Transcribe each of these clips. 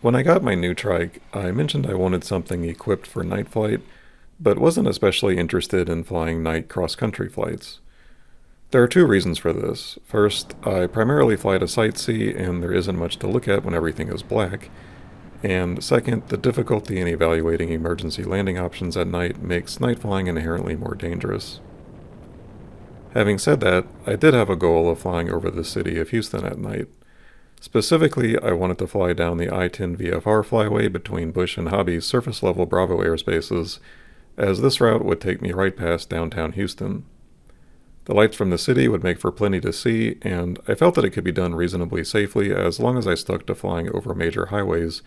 When I got my new trike, I mentioned I wanted something equipped for night flight, but wasn't especially interested in flying night cross-country flights. There are two reasons for this. First, I primarily fly to sightsee and there isn't much to look at when everything is black. And second, the difficulty in evaluating emergency landing options at night makes night flying inherently more dangerous. Having said that, I did have a goal of flying over the city of Houston at night. Specifically, I wanted to fly down the I-10 VFR flyway between Bush and Hobby's surface-level Bravo airspaces, as this route would take me right past downtown Houston. The lights from the city would make for plenty to see, and I felt that it could be done reasonably safely as long as I stuck to flying over major highways,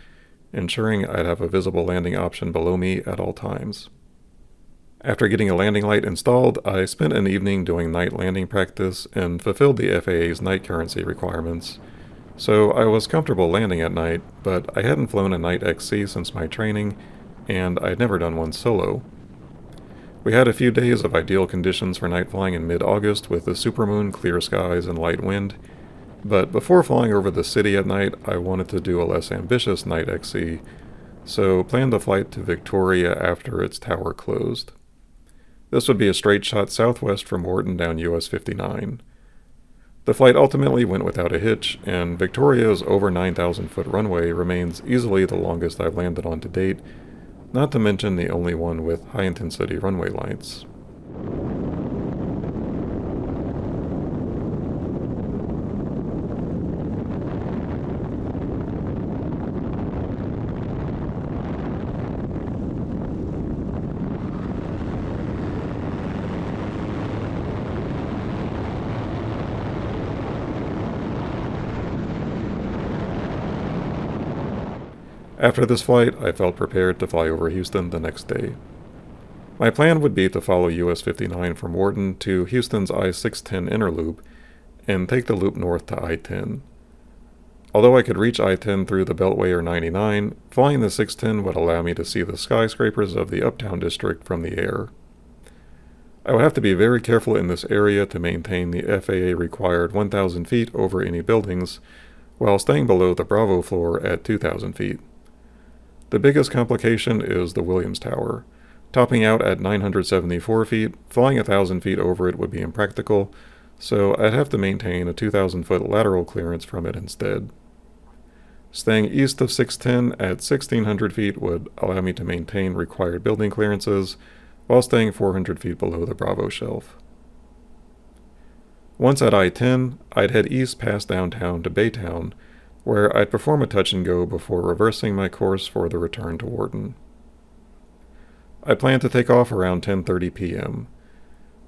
ensuring I'd have a visible landing option below me at all times. After getting a landing light installed, I spent an evening doing night landing practice and fulfilled the FAA's night currency requirements. So I was comfortable landing at night, but I hadn't flown a night XC since my training, and I'd never done one solo. We had a few days of ideal conditions for night flying in mid-August with a supermoon, clear skies, and light wind, but before flying over the city at night, I wanted to do a less ambitious night XC, so planned a flight to Victoria after its tower closed. This would be a straight shot southwest from Wharton down US 59. The flight ultimately went without a hitch, and Victoria's over 9,000-foot runway remains easily the longest I've landed on to date, not to mention the only one with high-intensity runway lights. After this flight, I felt prepared to fly over Houston the next day. My plan would be to follow US 59 from Wharton to Houston's I-610 inner loop and take the loop north to I-10. Although I could reach I-10 through the Beltway or 99, flying the 610 would allow me to see the skyscrapers of the uptown district from the air. I would have to be very careful in this area to maintain the FAA required 1,000 feet over any buildings, while staying below the Bravo floor at 2,000 feet. The biggest complication is the Williams Tower. Topping out at 974 feet, flying 1,000 feet over it would be impractical, so I'd have to maintain a 2,000-foot lateral clearance from it instead. Staying east of 610 at 1,600 feet would allow me to maintain required building clearances, while staying 400 feet below the Bravo shelf. Once at I-10, I'd head east past downtown to Baytown, where I'd perform a touch and go before reversing my course for the return to Wharton. I planned to take off around 10:30 p.m.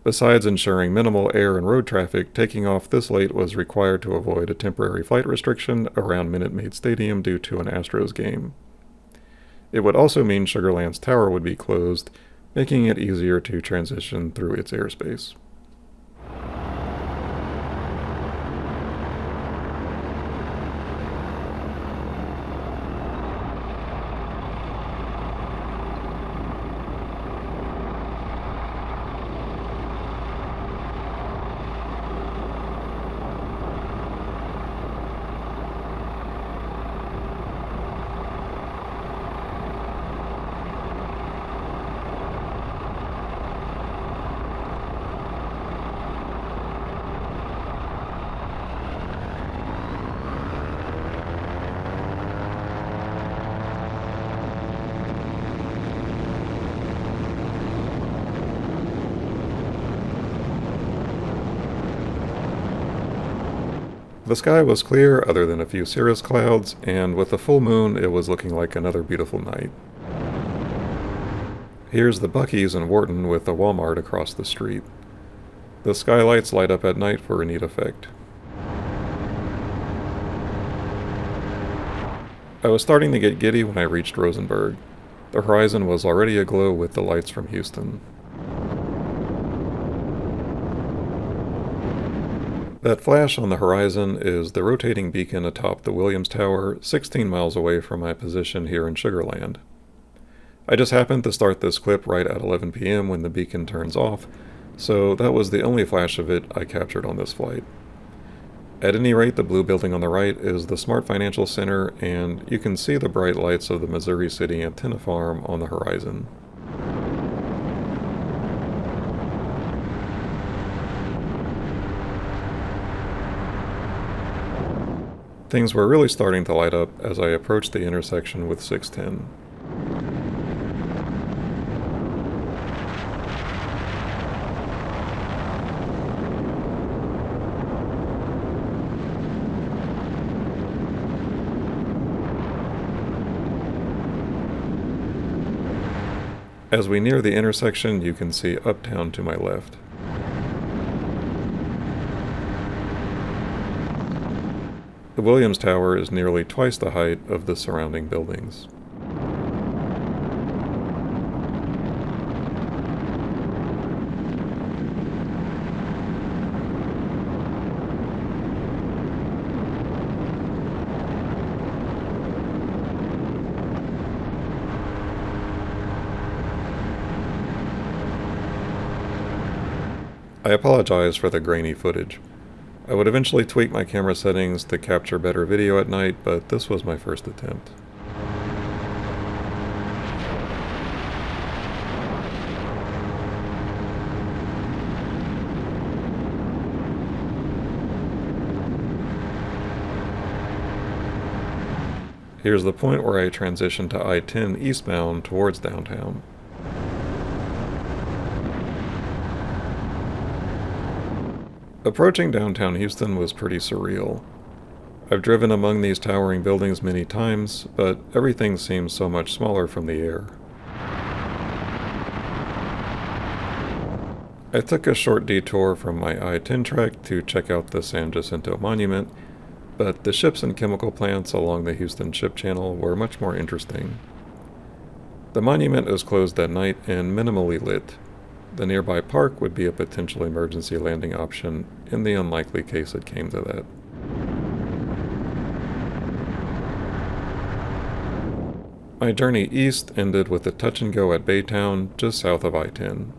Besides ensuring minimal air and road traffic, taking off this late was required to avoid a temporary flight restriction around Minute Maid Stadium due to an Astros game. It would also mean Sugar Land's tower would be closed, making it easier to transition through its airspace. The sky was clear other than a few cirrus clouds, and with the full moon it was looking like another beautiful night. Here's the Buc-ee's in Wharton with the Walmart across the street. The skylights light up at night for a neat effect. I was starting to get giddy when I reached Rosenberg. The horizon was already aglow with the lights from Houston. That flash on the horizon is the rotating beacon atop the Williams Tower, 16 miles away from my position here in Sugar Land. I just happened to start this clip right at 11 p.m. when the beacon turns off, so that was the only flash of it I captured on this flight. At any rate, the blue building on the right is the Smart Financial Center, and you can see the bright lights of the Missouri City antenna farm on the horizon. Things were really starting to light up as I approached the intersection with 610. As we near the intersection, you can see Uptown to my left. The Williams Tower is nearly twice the height of the surrounding buildings. I apologize for the grainy footage. I would eventually tweak my camera settings to capture better video at night, but this was my first attempt. Here's the point where I transition to I-10 eastbound towards downtown. Approaching downtown Houston was pretty surreal. I've driven among these towering buildings many times, but everything seems so much smaller from the air. I took a short detour from my I-10 trek to check out the San Jacinto Monument, but the ships and chemical plants along the Houston Ship Channel were much more interesting. The monument is closed at night and minimally lit. The nearby park would be a potential emergency landing option in the unlikely case it came to that. My journey east ended with a touch and go at Baytown, just south of I-10.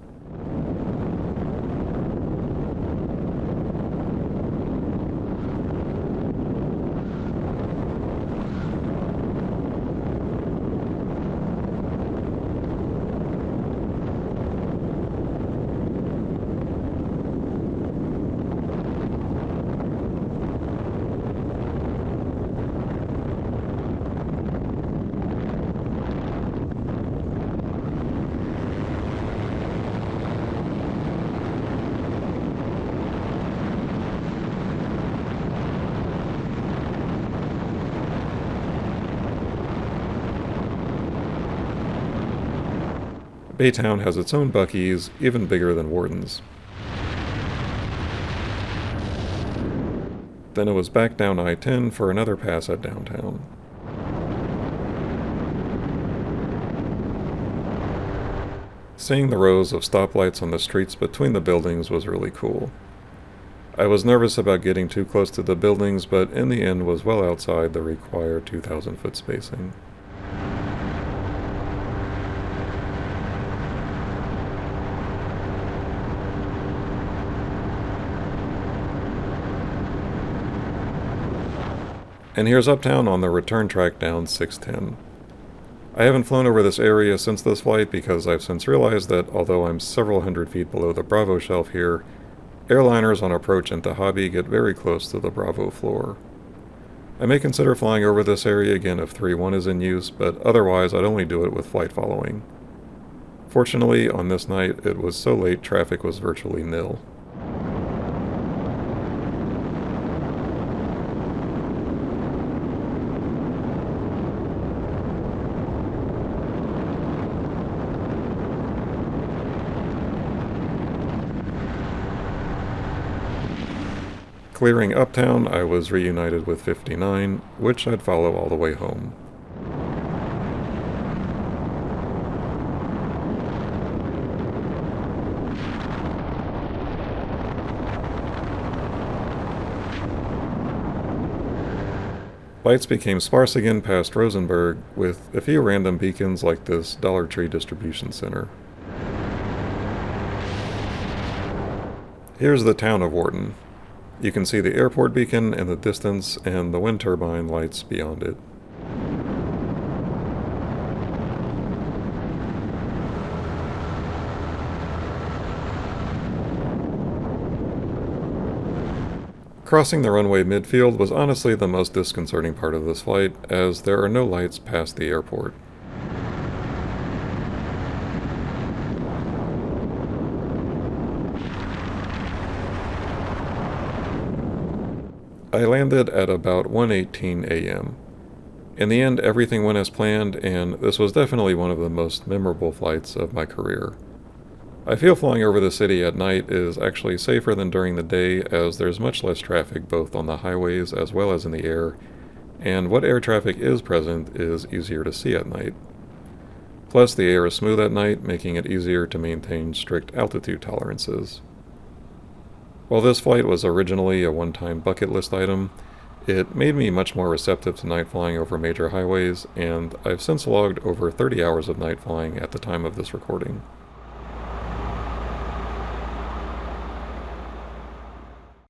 Baytown has its own Buc-ee's, even bigger than Worden's. Then it was back down I-10 for another pass at downtown. Seeing the rows of stoplights on the streets between the buildings was really cool. I was nervous about getting too close to the buildings, but in the end was well outside the required 2,000-foot spacing. And here's Uptown on the return track down 610. I haven't flown over this area since this flight because I've since realized that although I'm several hundred feet below the Bravo shelf here, airliners on approach into Hobby get very close to the Bravo floor. I may consider flying over this area again if 3-1 is in use, but otherwise I'd only do it with flight following. Fortunately, on this night it was so late traffic was virtually nil. Clearing Uptown, I was reunited with 59, which I'd follow all the way home. Lights became sparse again past Rosenberg, with a few random beacons like this Dollar Tree distribution center. Here's the town of Wharton. You can see the airport beacon in the distance and the wind turbine lights beyond it. Crossing the runway midfield was honestly the most disconcerting part of this flight, as there are no lights past the airport. I landed at about 1:18 a.m. In the end, everything went as planned, and this was definitely one of the most memorable flights of my career. I feel flying over the city at night is actually safer than during the day, as there's much less traffic both on the highways as well as in the air, and what air traffic is present is easier to see at night. Plus, the air is smooth at night, making it easier to maintain strict altitude tolerances. While this flight was originally a one-time bucket list item, it made me much more receptive to night flying over major highways, and I've since logged over 30 hours of night flying at the time of this recording.